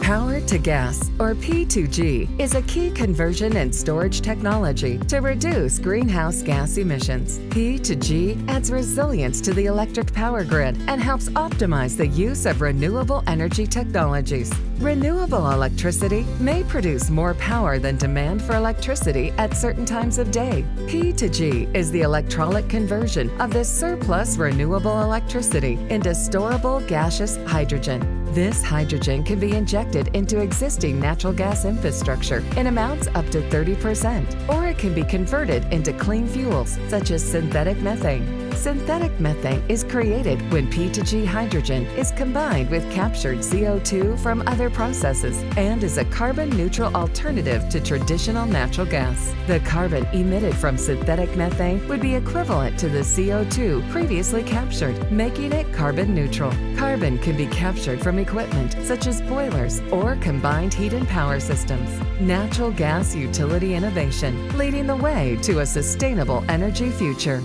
Power to gas, or P2G, is a key conversion and storage technology to reduce greenhouse gas emissions. P2G adds resilience to the electric power grid and helps optimize the use of renewable energy technologies. Renewable electricity may produce more power than demand for electricity at certain times of day. P2G is the electrolytic conversion of this surplus renewable electricity into storable gaseous hydrogen. This hydrogen can be injected into existing natural gas infrastructure in amounts up to 30%, or it can be converted into clean fuels such as synthetic methane. Synthetic methane is created when P2G hydrogen is combined with captured CO2 from other processes and is a carbon-neutral alternative to traditional natural gas. The carbon emitted from synthetic methane would be equivalent to the CO2 previously captured, making it carbon neutral. Carbon can be captured from equipment such as boilers or combined heat and power systems. Natural gas utility innovation, leading the way to a sustainable energy future.